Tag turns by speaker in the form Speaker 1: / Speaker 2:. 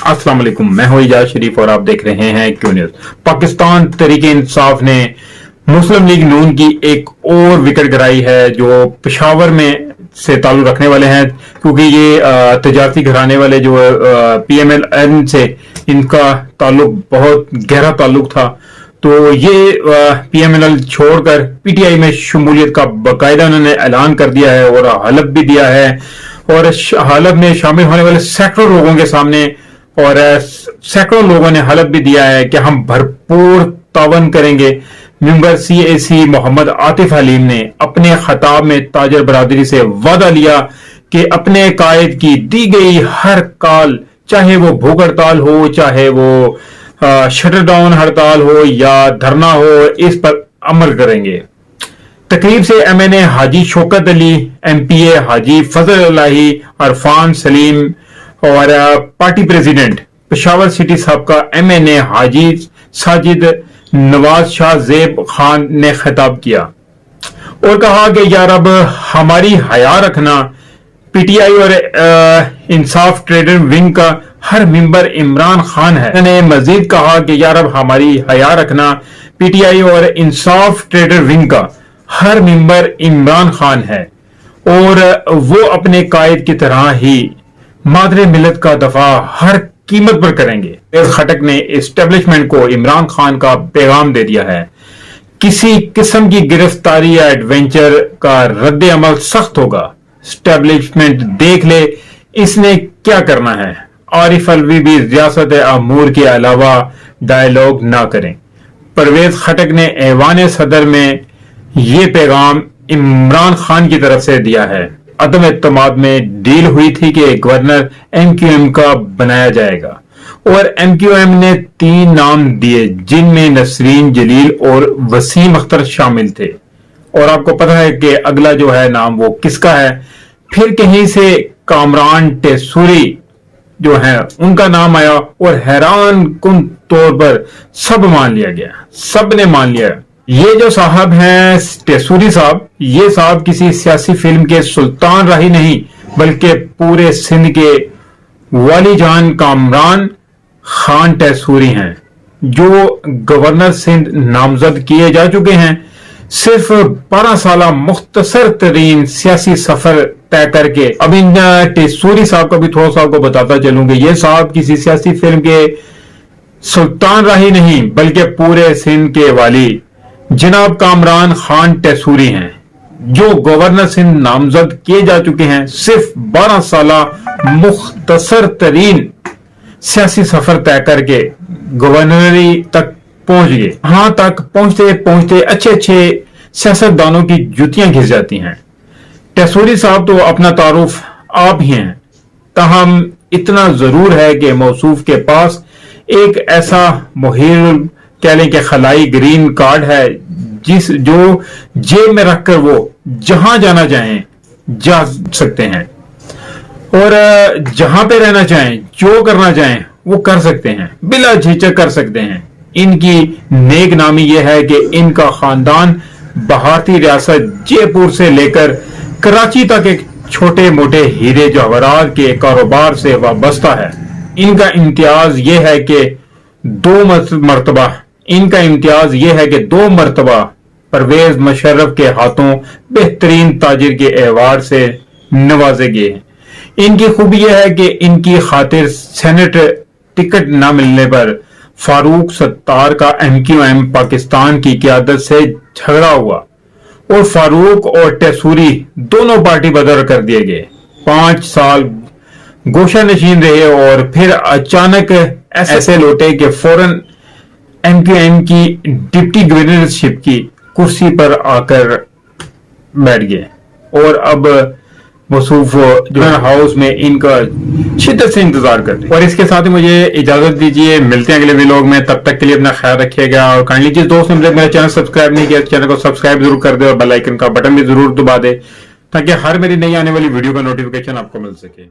Speaker 1: अस्सलाम वालेकुम, मैं हूं इजाज शरीफ और आप देख रहे हैं क्यू न्यूज। पाकिस्तान तहरीक इंसाफ ने मुस्लिम लीग नून की एक और विकेट गिराई है जो पेशावर में से ताल्लुक रखने वाले हैं, क्योंकि ये तजारती घराने वाले जो PMLN से इनका ताल्लुक बहुत गहरा ताल्लुक था। तो ये PMLN छोड़कर PTI में शमूलियत का बाकायदा उन्होंने ऐलान कर दिया है और हलफ भी दिया है, और हलफ में शामिल होने वाले सैकड़ों लोगों के सामने और सैकड़ों लोगों ने हलफ भी दिया है कि हम भरपूर तावन करेंगे। मेंबर CAC मोहम्मद आतिफ हलीम ने अपने खिताब में ताजर बरादरी से वादा लिया कि अपने कायद की दी गई हर कॉल, चाहे वो भूख हड़ताल हो, चाहे वो शटर डाउन हड़ताल हो या धरना हो, इस पर अमल करेंगे। तकरीब से MNA हाजी शौकत अली, MPA हाजी फजल इलाही, अरफान सलीम और पार्टी प्रेसिडेंट पेशावर सिटी साहब का MNA हाजी साजिद नवाज शाह जेब खान ने खिताब किया और कहा कि यार अब हमारी हया रखना। PTI और इंसाफ ट्रेडर विंग का हर मेंबर इमरान खान है। उन्होंने मजीद कहा कि यार अब हमारी हया रखना। PTI और इंसाफ ट्रेडर विंग का हर मेंबर इमरान खान है और वो अपने कायद की तरह ही मादरे मिलत का दफा हर कीमत पर करेंगे। खटक ने एस्टेब्लिशमेंट को इमरान खान का पैगाम दे दिया है, किसी किस्म की गिरफ्तारी या एडवेंचर का रद्द अमल सख्त होगा। एस्टेब्लिशमेंट देख ले इसने क्या करना है। आरिफ अलवी भी रियासत अमूर के अलावा डायलॉग ना करें। परवेज खटक ने ऐवान सदर में ये पैगाम इमरान खान की तरफ से दिया है। अदम एतमाद में डील हुई थी कि गवर्नर MQM का बनाया जाएगा और MQM ने 3 नाम दिए, जिनमें नसरीन जलील और वसीम अख्तर शामिल थे। और आपको पता है कि अगला जो है नाम वो किसका है। फिर कहीं से कामरान टेसूरी जो है उनका नाम आया और हैरान कुन तौर पर सब मान लिया गया, सब ने मान लिया। ये जो साहब हैं टेसूरी साहब, ये साहब किसी सियासी फिल्म के सुल्तान राही नहीं, बल्कि पूरे सिंध के वाली जान कामरान खान टेसूरी हैं, जो गवर्नर सिंध नामजद किए जा चुके हैं। सिर्फ 12 साल मुख्तसर तरीन सियासी सफर तय करके। अब इन टेसूरी साहब का भी थोड़ा सा आपको बताता चलूंगा। ये साहब किसी सियासी फिल्म के सुल्तान राही नहीं, बल्कि पूरे सिंध के वाली जनाब कामरान खान टेसूरी हैं, जो गवर्नर सिंध नामजद किए जा चुके हैं। सिर्फ 12 साल मुख्तसर तरीन सियासी सफर तय करके गवर्नरी तक पहुंच गए। वहां तक पहुंचते पहुंचते अच्छे अच्छे सियासतदानों की जुतियां घिस जाती हैं। टेसूरी साहब तो अपना तारुफ आप ही हैं, ताहम इतना जरूर है कि मौसूफ के पास एक ऐसा मुहिर कह लें कि खलाई ग्रीन कार्ड है, जो जेब में रखकर वो जहां जाना चाहें जा सकते हैं और जहां पे रहना चाहें, जो करना चाहें वो कर सकते हैं, बिला झिझक कर सकते हैं। इनकी नेक नामी यह है कि इनका खानदान भारतीय रियासत जयपुर से लेकर कराची तक एक छोटे मोटे हीरे जवाहरात के कारोबार से वाबस्ता है। इनका इम्तियाज यह है कि दो मरतबा परवेज मुशर्रफ के हाथों बेहतरीन ताजिर के एवार्ड से नवाजे गए हैं। इनकी खूबी यह है कि इनकी खातिर सेनेट टिकट न मिलने पर फारूक सत्तार का MQM पाकिस्तान की क़यादत से झगड़ा हुआ और फारूक और टेसूरी दोनों पार्टी बदल कर दिए गए। 5 साल गोशा नशीन रहे और फिर अचानक ऐसे लौटे कि फौरन MQM की डिप्टी गवर्नरशिप की कुर्सी पर आकर बैठ गए और अब मौसूफ गवर्नर हाउस में इनका शिद्दत से इंतजार करते हैं। और इसके साथ ही मुझे इजाजत दीजिए, मिलते हैं अगले व्लॉग में। तब तक के लिए अपना ख्याल रखिएगा और काइंडली जिस दोस्त ने मेरा चैनल सब्सक्राइब नहीं किया, चैनल को सब्सक्राइब जरूर कर दे और बेल आइकन का बटन भी जरूर दबा दे, ताकि हर मेरी नई आने वाली वीडियो का नोटिफिकेशन आपको मिल सके।